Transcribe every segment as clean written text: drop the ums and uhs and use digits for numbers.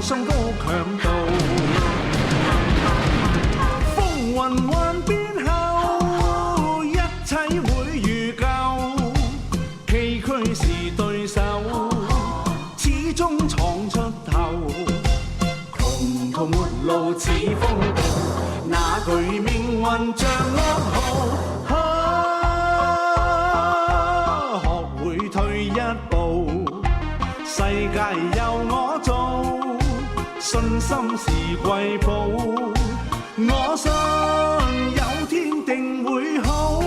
心高強度。風雲幻變後，一切會如舊。崎嶇是對手，始終闖出頭。窮途末路似風暴，那句命運像噩耗。學會退一步，世界由我做，信心是貴寶。我信有天定會好。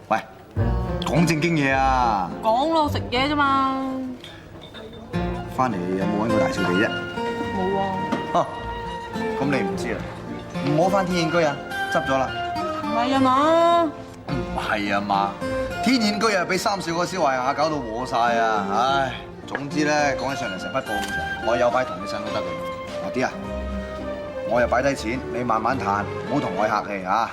喂，講正經嘢啊！講咯，食嘢啫嘛。翻嚟有冇揾過大少地啫？冇喎。哦，咁你唔知啦。唔好翻天燕居啊，執咗啦。唔係啊嘛？唔係啊嘛？天燕居啊，俾三少個燒壞下，搞到和晒啊！唉，總之咧，講起上嚟成匹布咁長，我有牌同你身都得嘅。嗱啲啊，我又擺低錢，你慢慢嘆，唔好同我客氣啊！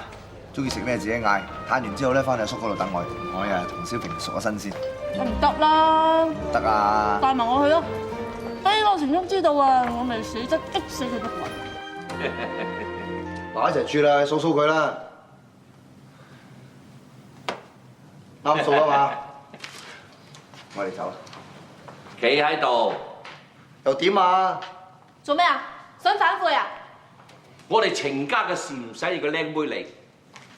中意食咩自己嗌，嘆完之後咧，翻去阿叔嗰度等我。我呀同小平熟咗身先。我唔得啦。唔得啊！帶埋我去咯。我成中知道啊，我咪死得激死佢不還。嗱，一齊住啦，數數佢啦。啱數啊嘛，我哋走啦。企喺度又點啊？做咩啊？想反悔啊？我哋程家嘅事唔使你個靚妹嚟。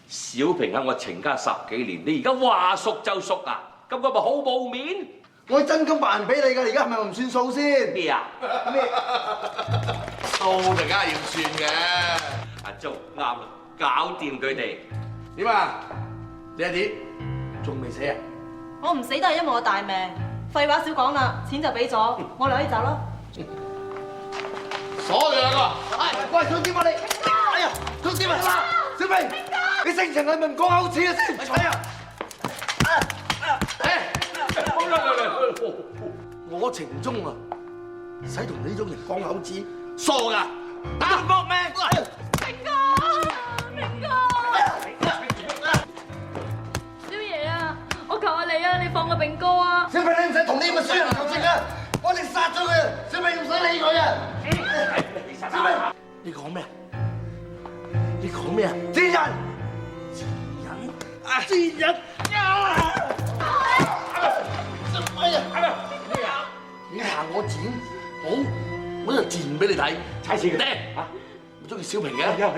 小平喺我程家10幾年，你而家話熟就熟啊？咁我咪好冇面？我真金白銀俾你㗎，而家係咪唔算數先？咩啊？咩？數就梗係要算嘅。阿鐘啱啦，搞掂佢哋。點啊？你阿弟仲未死啊？我唔死都係因為我大命。廢話少講啦，錢就俾咗，我哋可以走咯。鎖住兩個。喂，想點啊你？哎呀，想點啊？小平，你性情係咪唔講口齒啊先？哎呀！我程中啊，使同呢種人講口齒，傻㗎！打搏命！明哥，明哥，少爺啊，我求下你啊，你放個炳哥啊！小平，你唔使同呢個衰人求情啊！我哋殺咗佢，小平唔使理佢啊！小平，你講咩？你講咩啊？賤人！賤人！你行我剪，好，我就剪俾你睇。踩線嘅爹，你中意小平嘅？係啊。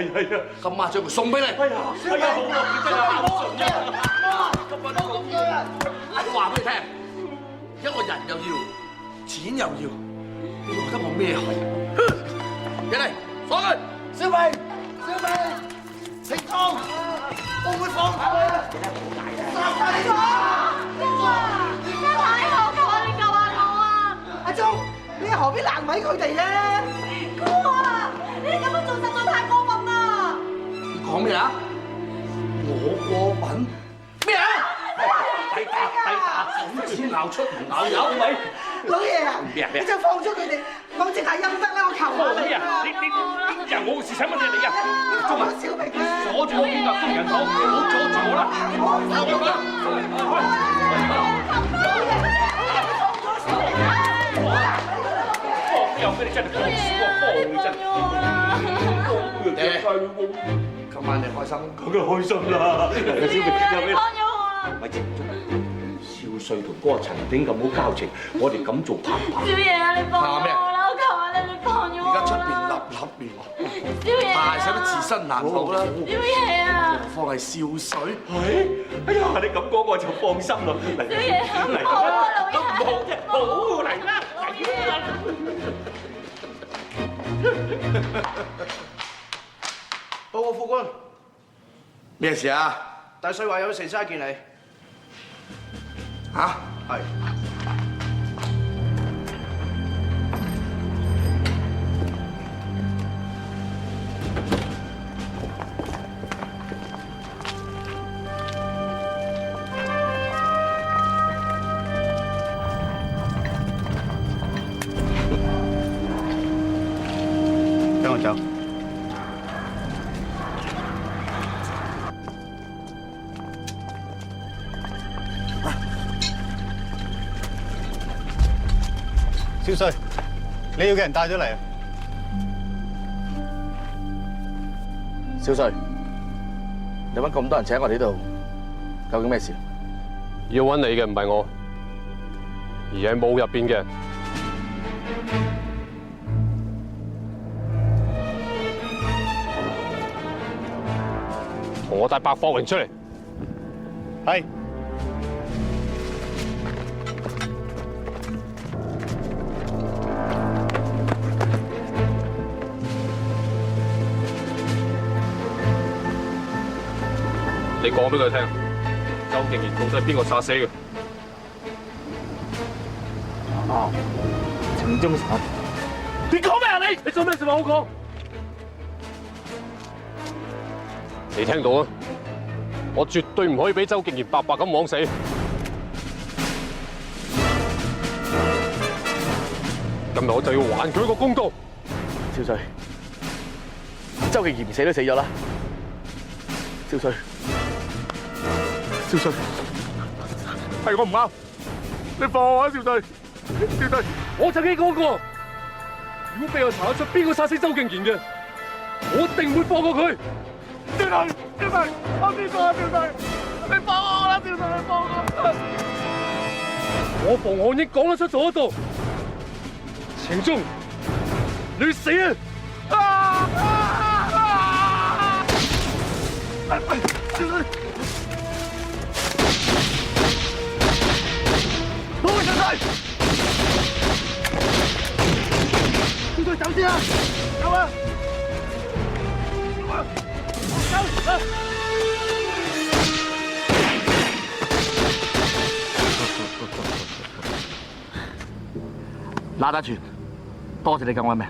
今晚將佢送俾你。係啊，好啊，你真係孝順啊！今晚都咁樣啊！我話俾你聽，一個人又要，錢又要，你覺得我咩係？起嚟，鎖佢！小平，程中，我會放佢啊！殺晒你！哥啊，太好，求下你救下我啊！阿忠，你何必難為佢哋咧？哥啊，你咁樣做實在太過分啦！你講咩啊？我過品咩啊？抵打，錢鬧出唔鬧有咪？老爺啊，你就放咗佢哋，放隻大陰德啦！我求下你啊！你人我嘅事使乜嘢你啊？放咗小平啊！阻住我邊個工人堂，唔好阻住我又俾你真係放肆過火，你真係。今晚你開心？梗係開心啦！小平又俾放咗我啊！咪靜咗。少帥同嗰個陳炳咁好交情，我哋咁做怕唔怕？少爺啊，你放咗我啦！我求下你，你放咗我！而家出邊立亂，少爺大使都自身難保啦。少爺啊！何況係少水。哎呀，你咁講我就放心啦。嚟少爺，好啊，老爺。好啫，好嚟啦！報告副官，咩事啊？大帥話有事差見你。嚇？係。跟我走。少帥，你要嘅人帶咗嚟啊！少帥，你揾咁多人請我哋呢度，究竟咩事？要揾你嘅唔係我，而係墓入邊嘅人。同我帶白霍榮出嚟。係。你講俾佢聽，周敬賢到底係邊個殺死嘅？程中殺。你講咩啊你？你做咩事話好講？你聽到啊？我絕對唔可以俾周敬賢白白咁枉死。今日我就要還佢一個公道。少帥，周敬賢唔死都死咗啦。少帥。少帥，係我唔啱，你放我啊！少帥，少帥，我曾經講過，如果俾我查得出邊個殺死周敬賢嘅，我一定會放過佢。少帥，少帥，我知錯啊！少帥，你放我啦！少帥，你放我！我馮漢英講得出做得到，程中，你去死啊！少帥。少帥，走先啦！走啊！走！拿得全，多謝你救我命。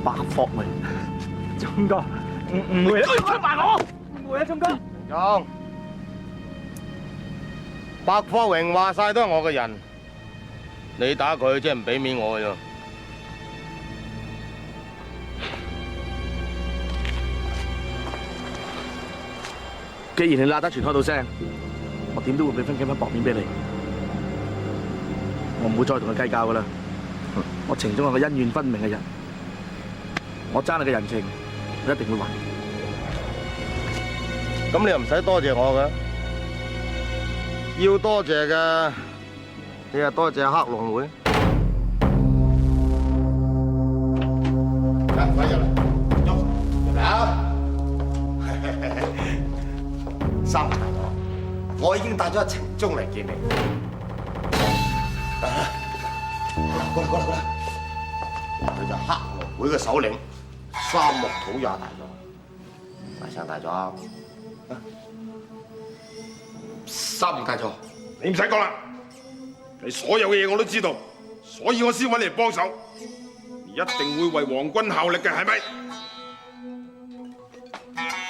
白霍榮，鐘哥，唔會啊！出埋我！唔會啊，鐘哥。講，白霍榮話晒都係我嘅人，你打佢即係唔俾面我啫。既然你拉得全開到聲，我點都會俾分幾分薄面俾你。我唔會再同佢計較噶啦。我程中係個恩怨分明嘅人，我爭你嘅人情，我一定會還。咁你又唔使多謝我嘅，要多謝嘅，你又多謝黑龍會。快入嚟，入嚟啊！三大佬，我已經帶咗阿程中嚟見你。過嚟，佢就黑龍會嘅首領三木土也大咗，大聲大咗。三木大佐，你唔使講啦，你所有嘅嘢我都知道，所以我先揾你嚟幫手。你一定會為皇軍效力嘅，係咪？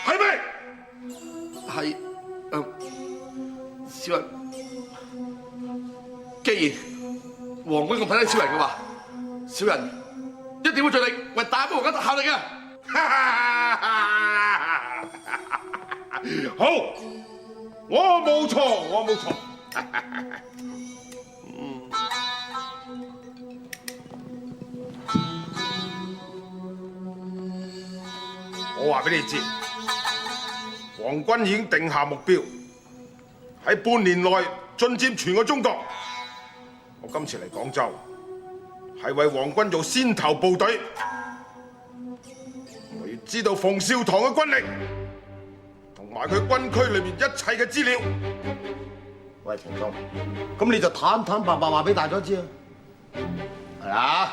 係咪？係，小人，既然皇軍咁睇得小人嘅話，小人一定會盡力為大寶皇軍效力嘅。好，我冇錯，我冇錯。我話俾你知，皇軍已經定下目標，喺半年內進佔全個中國。我今次嚟廣州，係為皇軍做先頭部隊。我要知道馮少棠嘅軍力，同埋佢軍區裏面一切嘅資料。喂，程中，咁你就坦坦白白話俾大家知啊，係啊？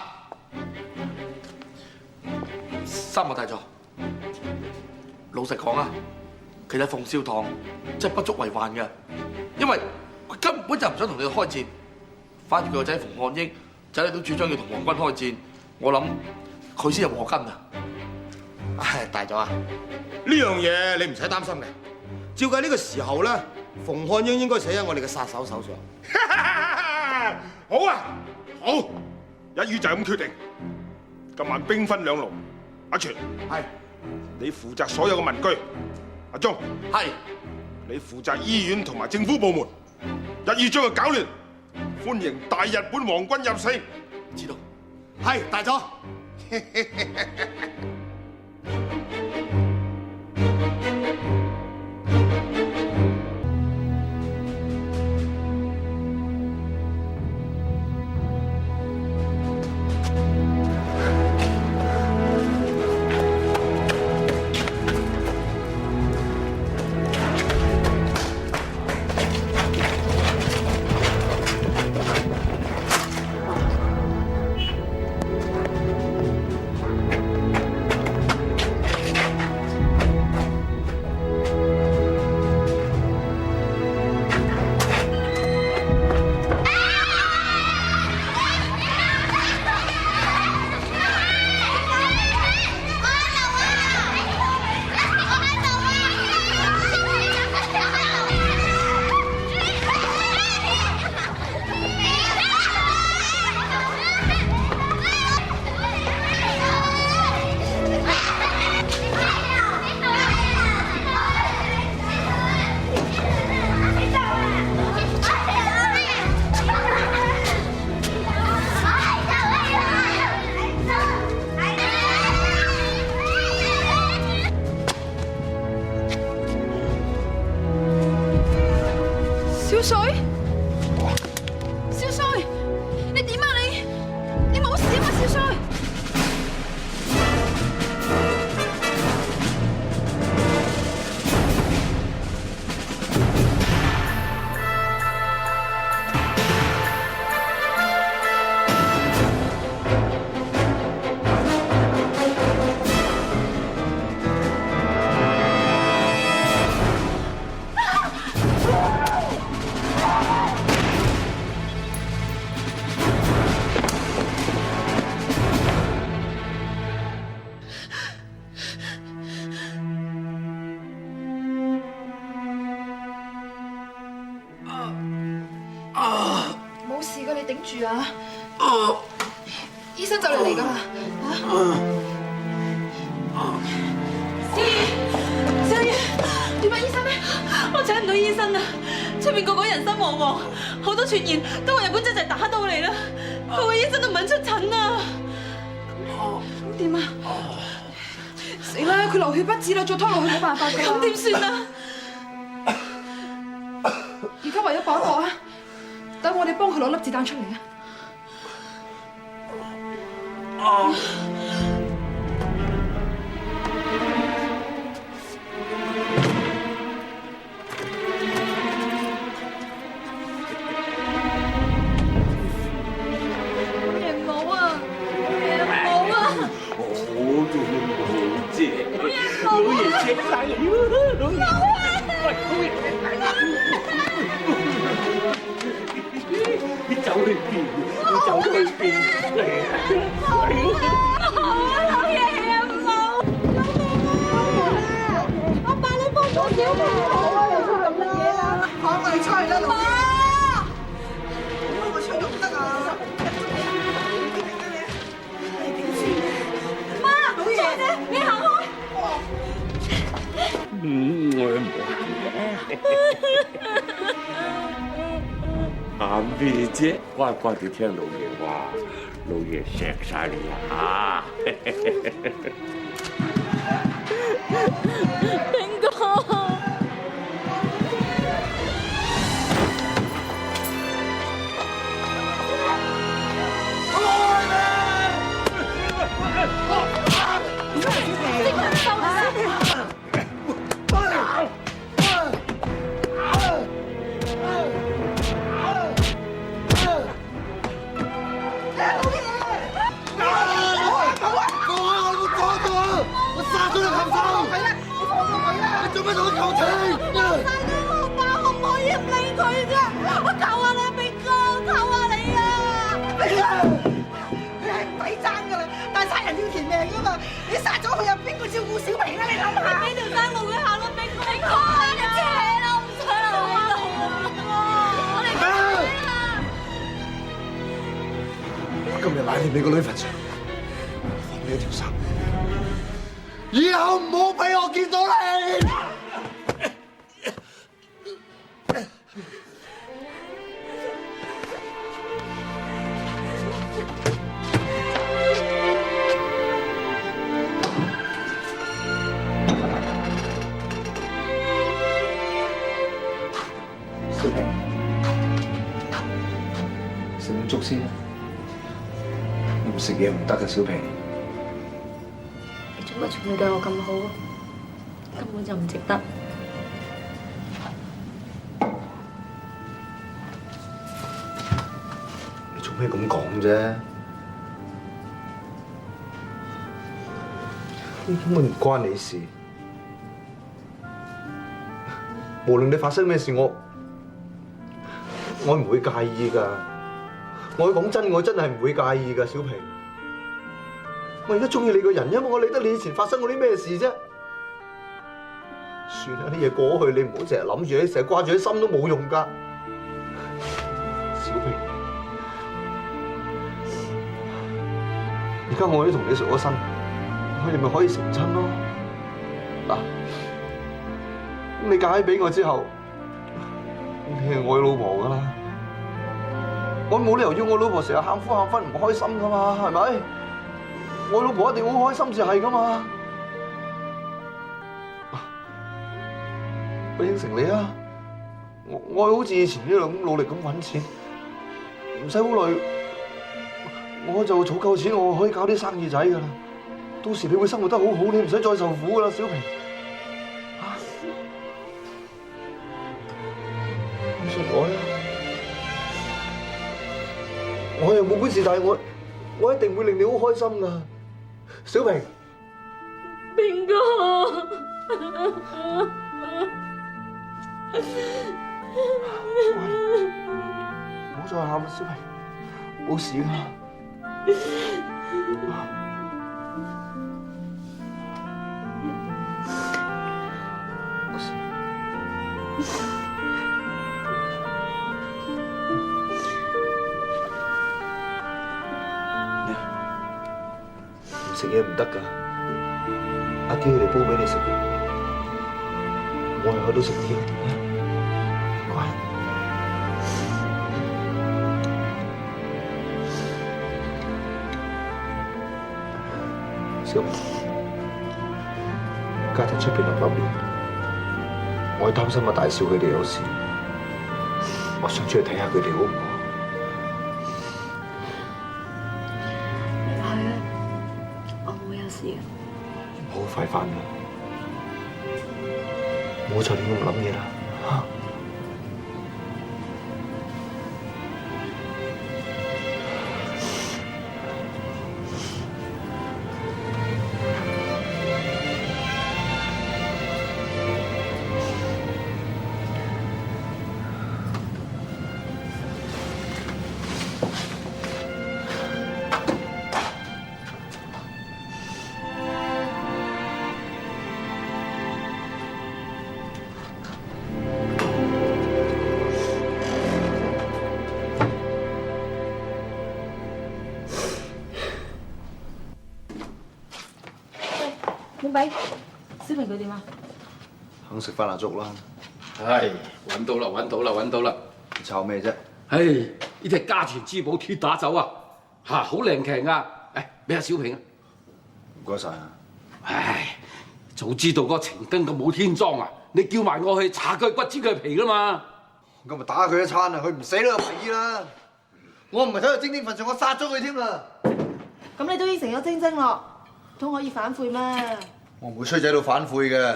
三木大佐，老實講啊，其實馮少棠真係不足為患嘅，因為佢根本就唔想同你開戰，反而佢個仔馮漢英仔嚟到主張要同皇軍開戰，我諗佢先係禍根啊！唉，大佐啊，呢樣嘢你唔使擔心嘅。照計呢個時候咧，馮漢英應該死喺我哋嘅殺手手上。好啊，好，一於就咁決定。今晚兵分兩路，阿全係，你負責所有嘅民居，阿忠係，你負責醫院同埋政府部門。日意將佢搞亂，歡迎大日本皇軍入城。知道，係大咗。小水，小水，你點啊你？你冇事啊嘛，小水？冇事噶，你頂住啊！醫生就嚟嚟噶啦，小雨，點啊醫生咧？我請唔到醫生啊！出面個個人心惶惶，好多傳言都話日本仔就打到嚟啦，個個醫生都唔肯出診啊！咁點啊？死啦！佢流血不止啦，再拖落去冇辦法噶。咁點算啊？而家唯有綁我啊！等我哋幫佢攞粒子彈出嚟啊！冇啊！冇啊！我做乜冇啫？老爺請晒你啦，老爺！喂，老爺！你走去邊？你走去邊？老爺啊，冇！阿爸，你幫咗小朋友啊！你做咁乜嘢啊？我哋出去啦，老爺。我出去唔得啊！媽，老爺姐，你行開！我冇喊咩啫？乖乖地聽老爺話，老爺錫晒你啊！邊個？做咩同佢求情？我爸可唔可以唔理佢啫？我求下你，明哥，求下你啊！佢係唔抵爭噶啦，但係殺人要條命噶嘛！你殺咗佢，有邊個照顧小平啊？你諗下，俾條生路佢行啦，明哥，你扯啦，唔想啦，我哋今日乃天你個女墳上放你一條生，以後唔好俾我見到你。食碗粥先啦。你唔食嘢唔得㗎，小平。你做乜仲要對我咁好啊？根本就唔值得。你做咩咁講啫？根本唔關你事。無論你發生咩事，我唔會介意㗎。我講真，我真係唔會介意㗎，小平。我而家中意你個人，因為我理得你以前發生過啲咩事啫。算啦，啲嘢過去，你唔好成日諗住，你成日掛住喺心都冇用㗎。小平，而家我已經同你熟咗身，我哋咪可以成親咯。嗱，咁你嫁俾我之後，你係我嘅老婆㗎啦。我冇理由要我老婆成日喊苦喊忽唔開心㗎嘛，係咪？我老婆一定好開心至係㗎嘛。我應承你啊，我好似以前一樣咁努力咁揾錢，唔使好耐，我就儲夠錢，我可以搞啲生意仔㗎啦。到時你會生活得好好，你唔使再受苦㗎啦，小平。你信我啦，我又冇本事，但係我一定會令你好開心㗎，小平。邊個？唔好再喊啦，小平，冇事㗎。冇事。唔食嘢唔得㗎，阿嬌嚟煲俾你食，我係喺度食添。乖。小平，家陣出邊落雨，我擔心阿大少佢哋有事，我想出去睇下佢哋好唔好？係啊，我冇有事嘅。好快返啦，唔好再亂咁諗嘢啦嚇。點俾？小平佢點啊？肯食翻辣粥啦！唉，揾到啦，揾到啦，揾到啦！炒咩啫？唉，呢啲係家傳之寶鐵打酒啊！嚇，好靈強啊！誒，俾下小平啊！唔該晒啊！唉，早知道嗰個程根咁冇天裝啊！你叫埋我去查佢骨煎佢皮啦嘛！咁咪打佢一餐啊！佢唔死都有皮衣啦！我唔係睇佢精精份上，我殺咗佢添啦！咁你都應承咗晶晶咯，都可以反悔咩？我唔會衰仔到反悔嘅，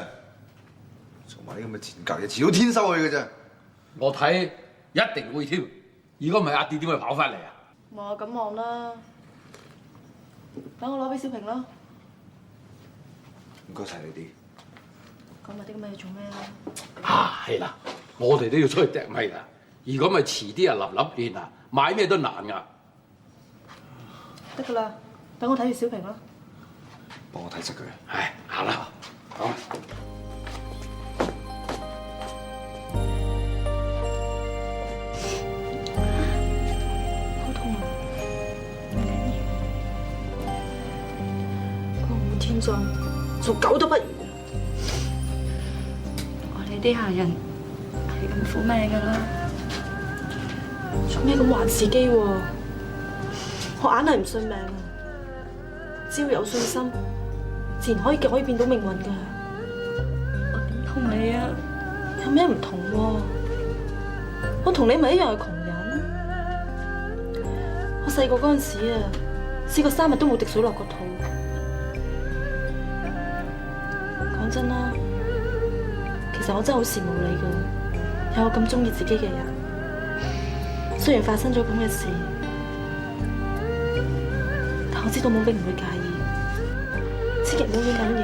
做埋啲咁嘅賤格嘢，遲早天收佢嘅啫。我睇一定會添，如果唔係阿跌點會跑翻嚟啊？我咁望啦，等我攞俾小平啦。唔該晒你哋。講埋啲咁嘅嘢做咩啊？啊，係啦，我哋都要出去掟米啦。如果咪遲啲啊，立亂啊，買咩都難㗎。得㗎啦，等我睇住小平啦。幫我睇實佢。唉，行啦，好。好痛啊！個滿天裝，做狗都不如。我哋啲客人係咁苦命㗎啦，做咩咁話自己喎？我硬係唔信命啊！只要有信心，自然可以變到命運㗎。我點同你啊？有咩唔同喎？我同你咪一樣係窮人，我細個嗰陣時啊，試過3日都冇滴水落個肚。講真啦，其實我真係好羨慕你噶，有我咁中意自己嘅人。雖然發生咗咁嘅事，但我知道冇兵唔會介意，千祈唔好影緊嘢。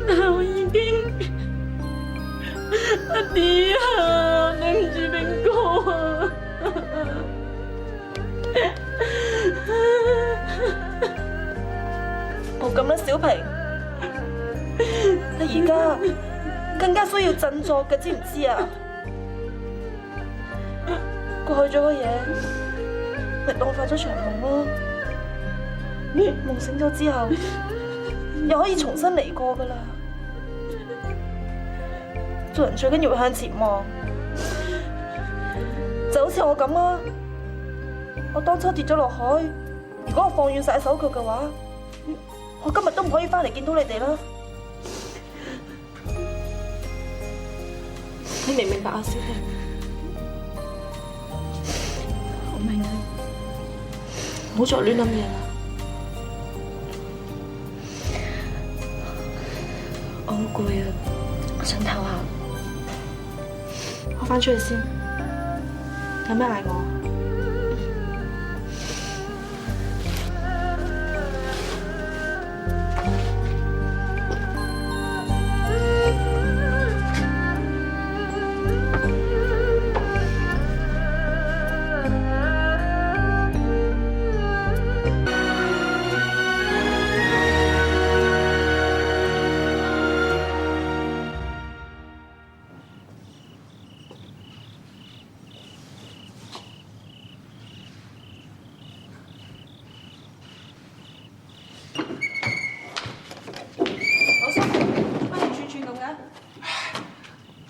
但我已經，阿弟啊，對唔住兵哥啊！冇咁啦，小平，你而家更加需要振作嘅，知唔知啊？過去咗嘅嘢，咪當發咗場夢咯。夢醒咗之後，又可以重新嚟過噶啦。做人最緊要向前望，就好似我咁啊！我當初跌咗落海，如果我放軟晒手腳嘅話，我今日都唔可以翻嚟見到你哋啦。你明唔明白啊，小平？我明啊，唔好再亂諗嘢啦。我好攰啊，我想唞下。我返出去先，有咩嗌我？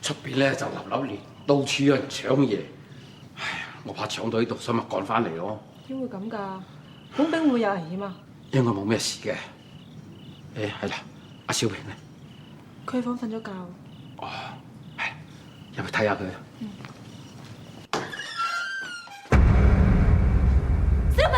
出邊咧就立立亂，到處有人搶嘢。唉，我怕搶到呢度，所以咪趕翻嚟咯。點會咁㗎？本兵會有危險啊？應該冇咩事嘅。誒係啦，阿小平咧，佢喺房瞓咗覺。哦，係，入去睇下佢。小平！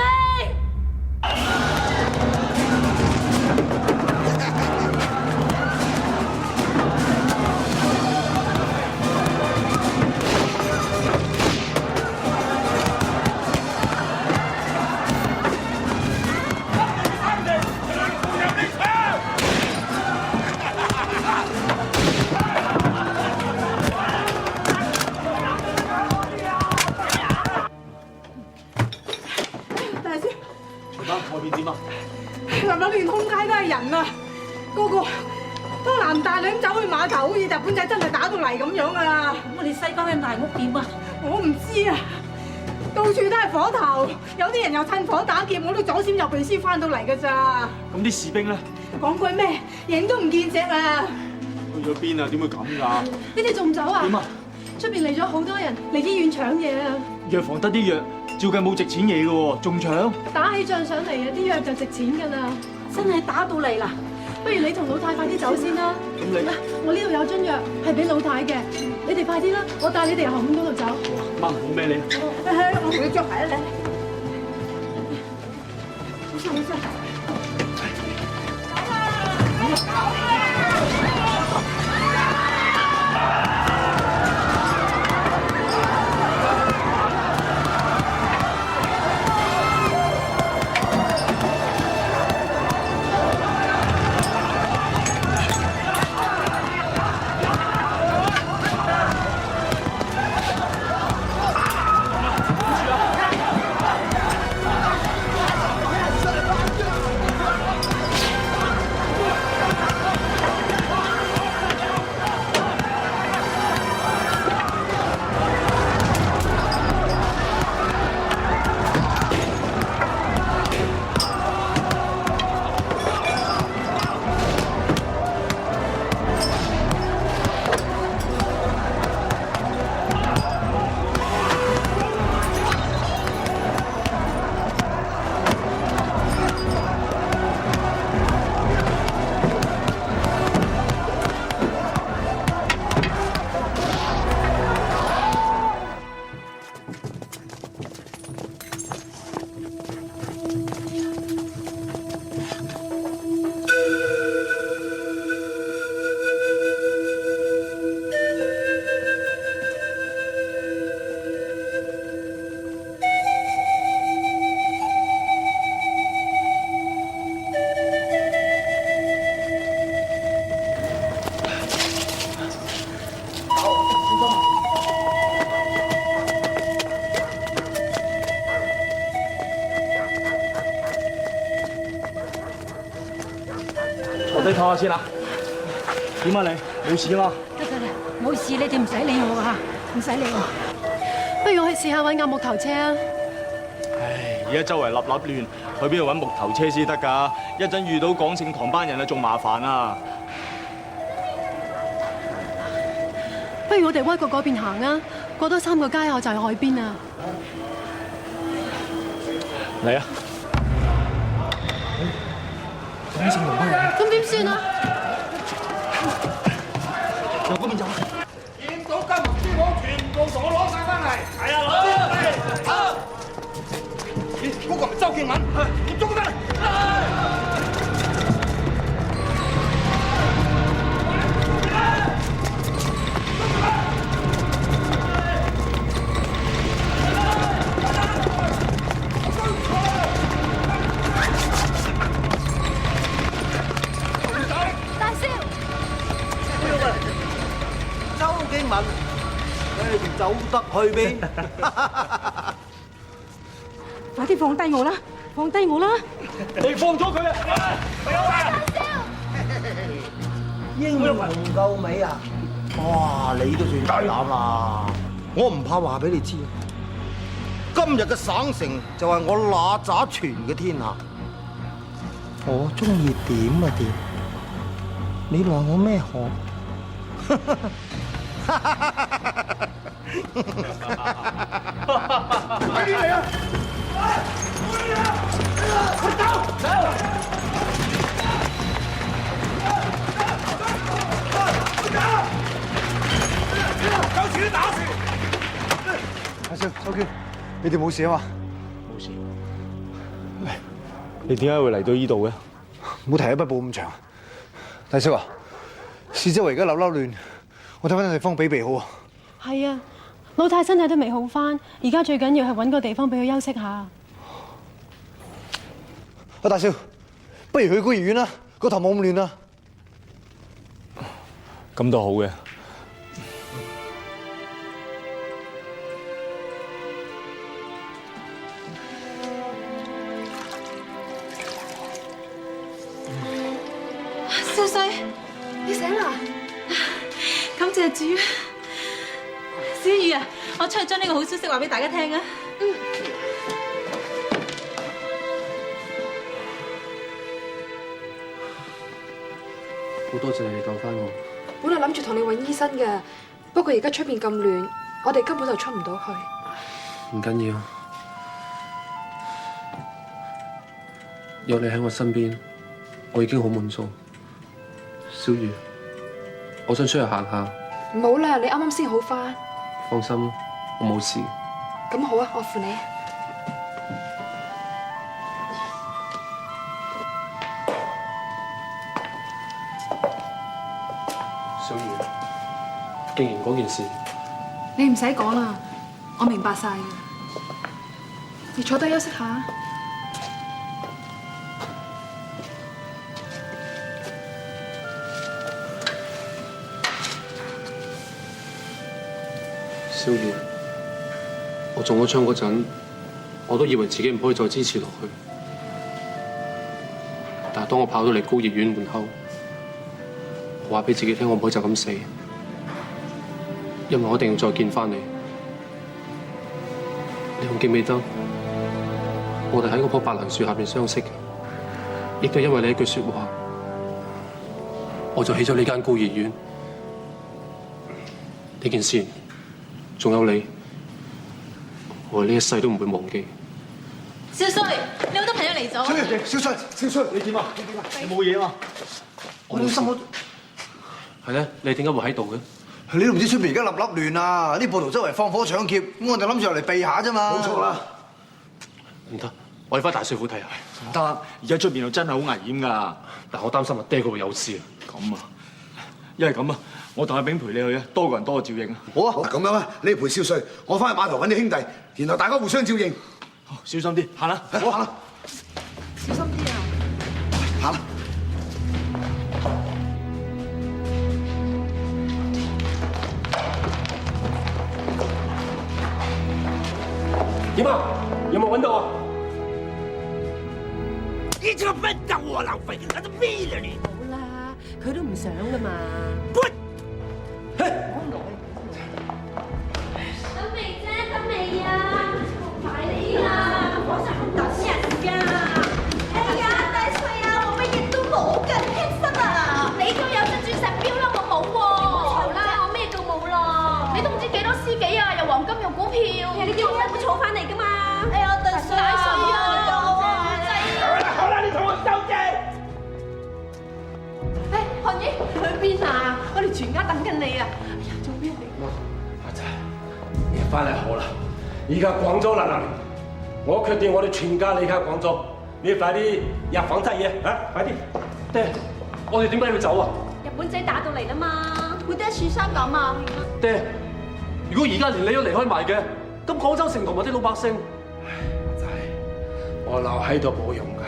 連通街都係人啊！個個都男大女走去碼頭，好似日本仔真係打到嚟咁樣啊！我哋西江嘅大屋點啊？我唔知啊，到處都係火頭，有啲人又趁火打劫，我都左閃右避先翻到嚟㗎咋。咁啲士兵咧？講句咩？影都唔見隻啊！去咗邊啊？點會咁㗎？你哋仲走啊？點啊？出邊嚟咗好多人嚟醫院搶嘢啊！藥房得啲藥，照計冇值錢嘢㗎喎，仲搶？打起仗上嚟啊，啲藥就值錢㗎啦！真係打到嚟啦！不如你同老太快啲走先啦。咁你咧？我呢度有樽藥係俾老太嘅，你哋快啲啦！我帶你哋由後門嗰度走。媽唔好孭你。我同你着鞋啊你。冇事冇事。唞下先啦。點啊你？冇事啊嘛？得啦，冇事，你哋唔使理我啊，唔使理我。不如我去試下揾架木頭車啊！唉，而家周圍立亂，去邊度揾木頭車先得㗎？一陣遇到港姓狂班人啊，仲麻煩啊！不如我哋屈過嗰邊行啊，過多3個街口就係海邊啊！嚟啊！港姓狂班人，咁點算啊？由嗰邊走。見到金銀珠寶全部同我攞晒翻嚟。係啊，攞嚟。好。咦，嗰個係周敬敏，唔捉得。大少，周敬敏，你走得去邊？快啲放低我啦！放低我啦！你放咗佢啊！英雄救美啊！哇，你都算大膽啦！我唔怕話俾你知，今日嘅省城就係我那咋傳嘅天下。我中意點啊點，你奈我咩何？快啲嚟啊！快走！走！有錢打住！阿少、周娟，你哋冇事啊嘛？冇事。喂，你點解會嚟到呢度嘅？唔好提一筆報咁長。大少啊，市周圍而家立亂，我睇翻地方避避好啊。係啊，老太身體都未好翻，而家最緊要係揾個地方俾佢休息下。阿大少，不如去孤兒院啦，個頭冇咁亂啦。咁都好嘅。少帥，你醒啦？感謝主。小雨啊，我出去將呢個好消息話俾大家聽啊！好多謝你救翻我。本來諗住同你揾醫生嘅，不過而家出邊咁亂，我哋根本就出唔到去。唔緊要，有你喺我身邊，我已經好滿足。小雨，我想出去行下。唔好啦，你啱啱先好翻。放心，我冇事。咁好啊，我扶你。小雨，既然嗰件事，你唔使講啦，我明白晒嘅。你坐低休息下。小雨，我中咗槍嗰陣，我都以為自己唔可以再支持落去。但係當我跑到嚟孤兒院門口，我話俾自己聽，我唔可以就咁死，因為我一定要再見翻你。你仲記唔記得我哋喺嗰棵白蘭樹下邊相識？亦都因為你一句説話，我就起咗呢間孤兒院。呢件事，仲有你，我呢一世都唔會忘記。少帥，你好多朋友嚟咗。少帥，你點啊？你冇嘢啊嘛？我好心我。係咧，你點解會喺度嘅？你都唔知出邊而家立亂啊！啲暴徒周圍放火搶劫，咁我哋諗住嚟避下啫嘛。冇錯啦。唔得，我要翻大帥府睇下。唔得，而家出邊度真係好危險㗎。但我擔心阿爹佢會有事啊。咁啊，因為咁啊，我同阿炳陪你去啊，多個人多個照應啊。好啊，咁樣啊，你陪少帥，我翻去碼頭揾啲兄弟，然後大家互相照應。小心啲，行啦，好行啦，小心啲啊！行啦。點啊？有冇揾到啊？你這個笨蛋窩囊廢，我都滅了你！好啦，佢都唔想噶嘛。等未啫？等未啊？快啲啊！我想等人㗎。哎呀，大帥啊，我乜嘢都冇㗎，你輕心啊！你都有隻鑽石錶啦，我冇喎。好啦，我咩都冇咯。你都唔知幾多私己啊，又黃金又股票。你啲錢都儲翻嚟㗎嘛？哎呀，大帥啊！好啦，你同我收啫。誒，韓姨去邊啊？我哋全家等緊你啊！哎呀，做咩嚟？阿仔，你翻嚟好啦！而家廣州難，我決定我哋全家離開廣州，你快啲入房執嘢啊！快啲！爹，我哋點解要走啊？日本仔打到嚟啦嘛，會得樹生咁啊！爹，如果而家連你都離開埋嘅，咁廣州城同埋啲老百姓，唉，仔，我留喺度冇用噶。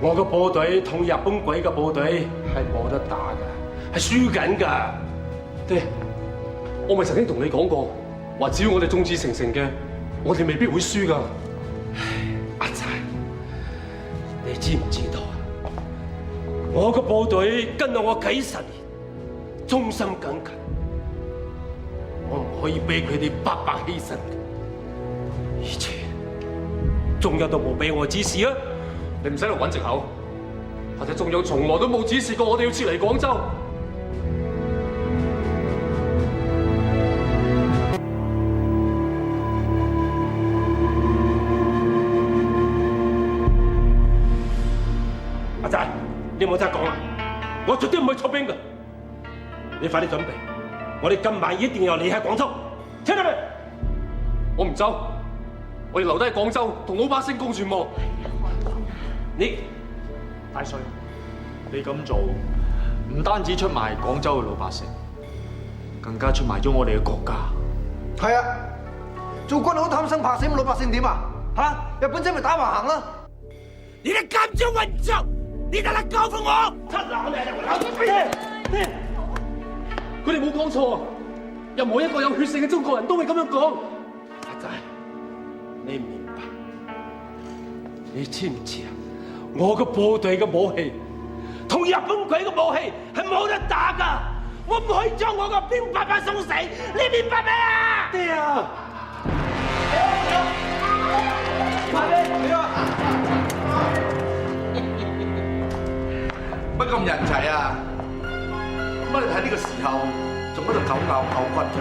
我個部隊同日本鬼嘅部隊係冇得打噶，係輸緊噶。爹，我咪曾經同你講過，話只要我哋眾志成城嘅，我哋未必會輸噶。唉，阿仔，你知唔知道啊？我個部隊跟咗我幾十年，忠心耿耿，我唔可以俾佢哋白白犧牲嘅。而且中央都冇俾我指示啊！你唔使嚟揾藉口，或者中央從來都冇指示過我哋要撤離廣州。阿仔，你冇得講啦，我絕對唔會出兵㗎。你快啲準備，我哋今晚一定要離開廣州，聽到未？我唔走，我要留低喺廣州同老百姓共存亡。你大帥，你咁做唔單止出賣廣州嘅老百姓，更加出賣咗我哋嘅國家。係啊，做軍好貪生怕死，咁老百姓點啊？嚇，日本仔咪打橫行啦！你哋咁少混帳，你哋嚟交付我！佢哋冇講錯，任何一個有血性嘅中國人都會咁樣講。阿仔，你唔明白？你知唔知啊？我個部隊嘅武器同日本鬼嘅武器係冇得打㗎，我唔可以將我個兵白白送死，你明白未啊？爹啊！乜咁人齊啊？乜你睇呢個時候仲喺度狗咬狗骨㗎？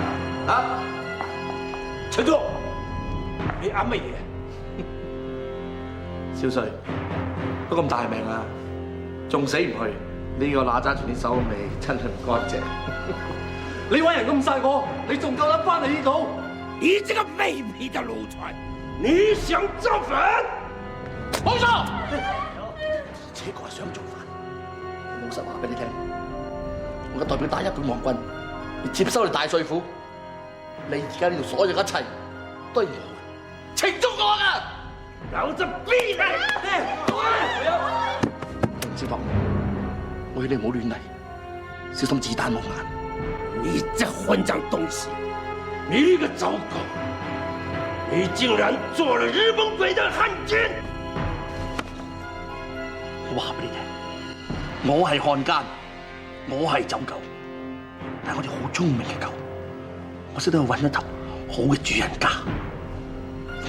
啊！陳忠，你啱乜嘢？少帥，都咁大命啊，仲死唔去？呢個乸揸住啲手尾真係唔乾淨。你揾人咁晒我，你仲夠膽翻嚟呢度？你這個卑鄙的奴才，你想造反？冇錯，這個係想造反。老實話俾你聽，我代表大日本皇軍，要接收你大帥府。你而家呢度所有一切都係我情中我㗎。老子逼你！小棠，我勸你唔好亂嚟，小心子彈冒眼。你這混賬東西！你個糟糕！你竟然做了日本鬼的漢奸！我話俾你聽，我係漢奸，我係走狗，但係我哋好聰明嘅狗，我識得去揾一頭好嘅主人家。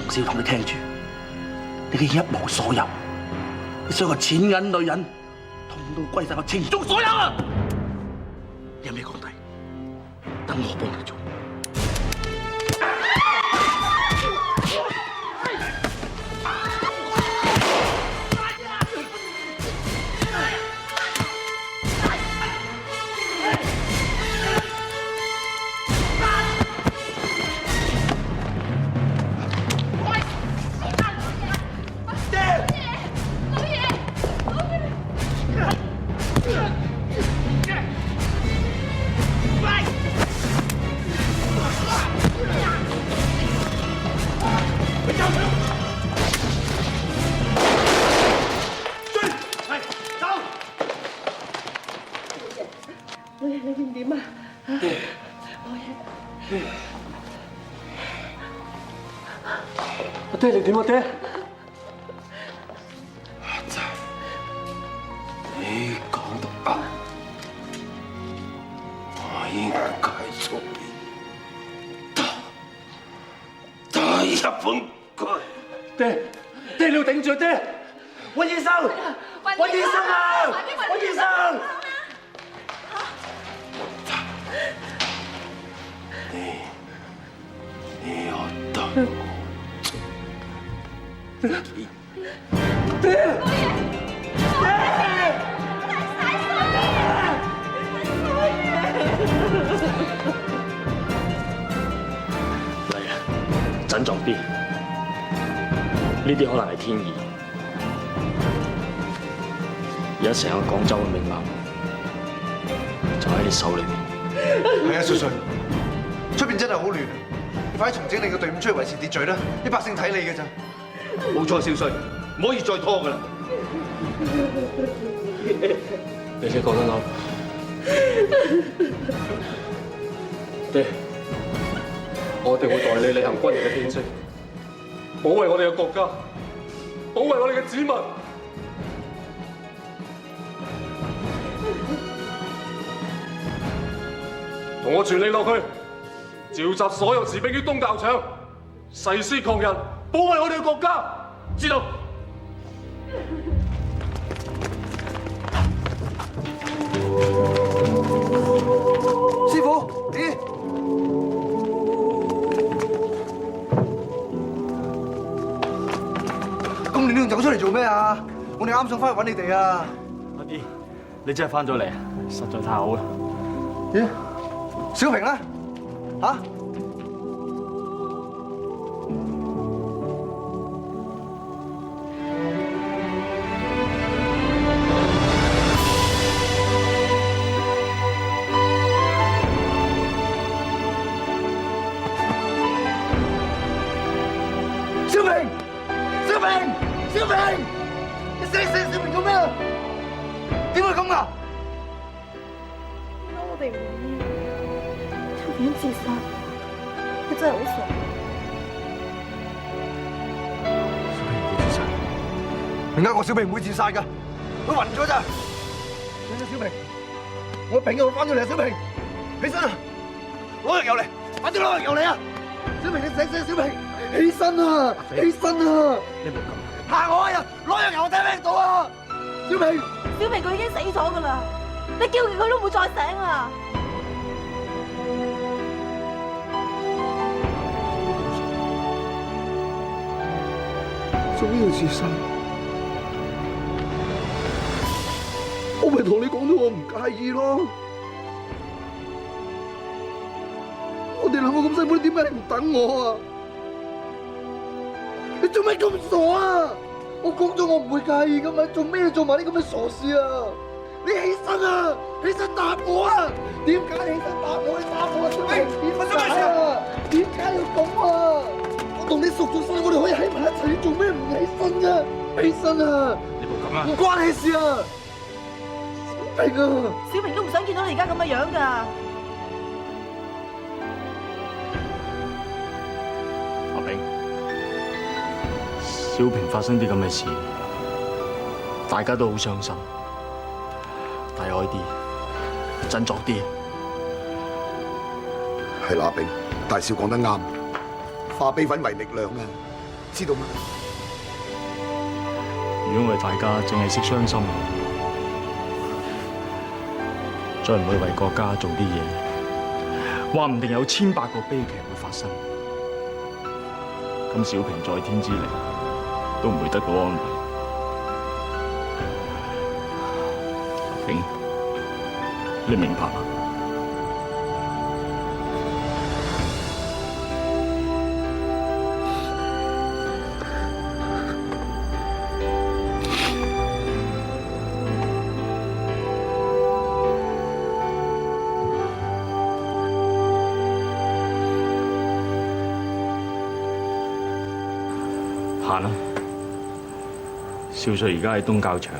馮小棠，你聽住，你嘅一無所有，你所有錢銀女人，統統歸晒我情中所有啊！你有咩講底？等我幫你做。阿爹，你點啊，爹？阿仔，你講得啱。日本鬼。爹，你要頂住爹！揾醫生！揾醫生啊！揾醫生！你要等爹！嚟啊，振作啲，呢啲可能係天意。而家成個廣州嘅命脈就喺你手裏面。係啊，瑞瑞，出邊真係好亂，你快啲重整你個隊伍出去維持秩序啦！啲百姓睇你嘅咋。冇錯，少帥，唔可以再拖噶啦。你哋講得啱，爹，我哋會代你履行軍人嘅天職，保衛我哋嘅國家，保衛我哋嘅子民。同我全力落去，召集所有士兵於東教場，誓師抗日，保衛我哋嘅國家。知道。師傅，咦？咁亂亂走出嚟做咩啊？我哋啱想翻去揾你哋啊！阿啲，你真係翻咗嚟，實在太好啦！咦？小平咧？嚇？小平！小平！小平！你死小平做咩啊？點會咁噶？點解我哋唔醫？條片自殺，佢真係好傻。點解我小平唔會自殺㗎？佢暈咗咋？小平，我病又翻咗嚟啊！小平，起身啊！攞藥油嚟，快啲攞藥油嚟啊！小平，你醒醒，小平，起身啊！起身啊！你冇咁嚇我啊！攞藥油我聽唔聽到啊！小平，小平佢已經死咗㗎啦，你叫佢都唔會再醒啊！做咩要自殺？我咪同你講咗，我唔介意咯。我哋兩個咁辛苦，你點解你唔等我啊？你做咩咁傻啊？我講咗我唔會介意噶嘛，做咩做埋啲咁嘅傻事啊？你起身啊！起身答我啊！點解你起身答我？你答我啊！小平，點解啊？點解要咁啊？我同你熟咗晒，我哋可以喺埋一齊，你做咩唔起身啊？起身啊！你冇咁啊！唔關你事啊！小平啊！小平都唔想見到你而家咁嘅樣㗎。阿炳，小平發生啲咁嘅事，大家都好傷心。大愛啲，振作啲。係啦，阿炳，大少講得啱，化悲憤為力量啊，知道嗎？如果我哋大家淨係識傷心，再唔去為國家做啲嘢，話唔定有千百個悲劇會發生。咁小平在天之靈都唔會得到安慰。阿炳，你明白嗎？行啦，少帥而家喺東教場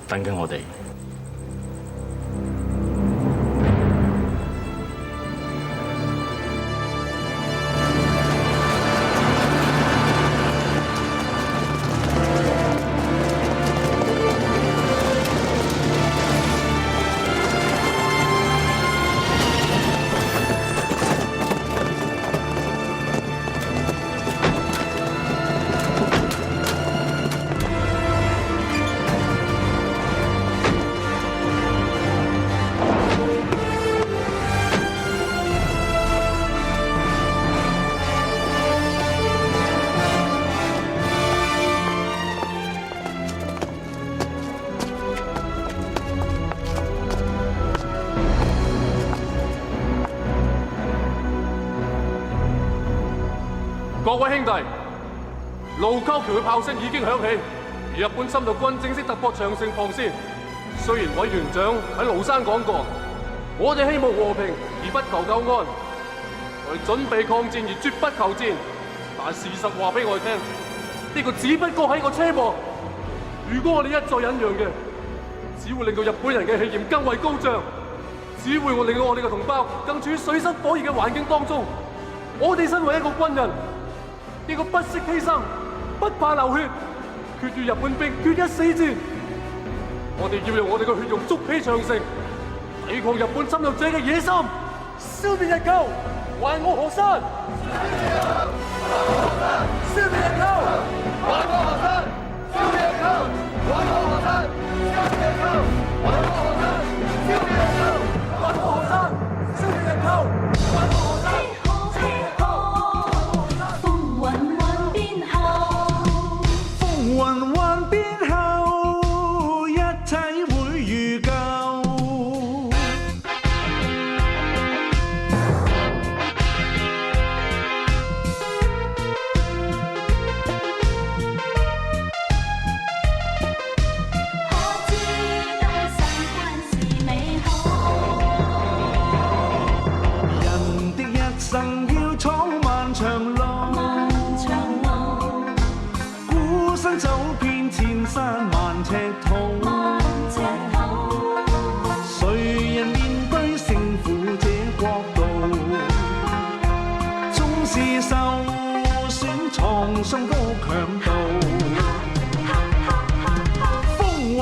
等緊我哋。各位兄弟，盧溝橋嘅炮聲已經響起，日本侵略軍正式突破長城防線。雖然委員長喺廬山講過，我哋希望和平而不求救安，我哋準備抗戰而絕不求戰。但事實話俾我哋聽，呢個只不過係一個奢望。如果我哋一再忍讓嘅，只會令到日本人嘅氣焰更為高漲，只會令到我哋嘅同胞更處於水深火熱嘅環境當中。我哋身為一個軍人，一個不惜犧牲、不怕流血、決與日本兵決一死戰。我哋要用我哋嘅血肉築起長城，抵抗日本侵略者嘅野心，消滅日寇，還我河山！消滅日寇，還我河山！消滅日寇，還我河山！消滅日寇，還我河山！消滅日寇，還我河山！消滅日寇，還我河山！雲幻變後，一切會如舊。可知道世間是美好，人的一生要闖漫長路。身走遍千山萬尺土，誰人面對勝負這國度？縱是受損創傷都強渡，風雲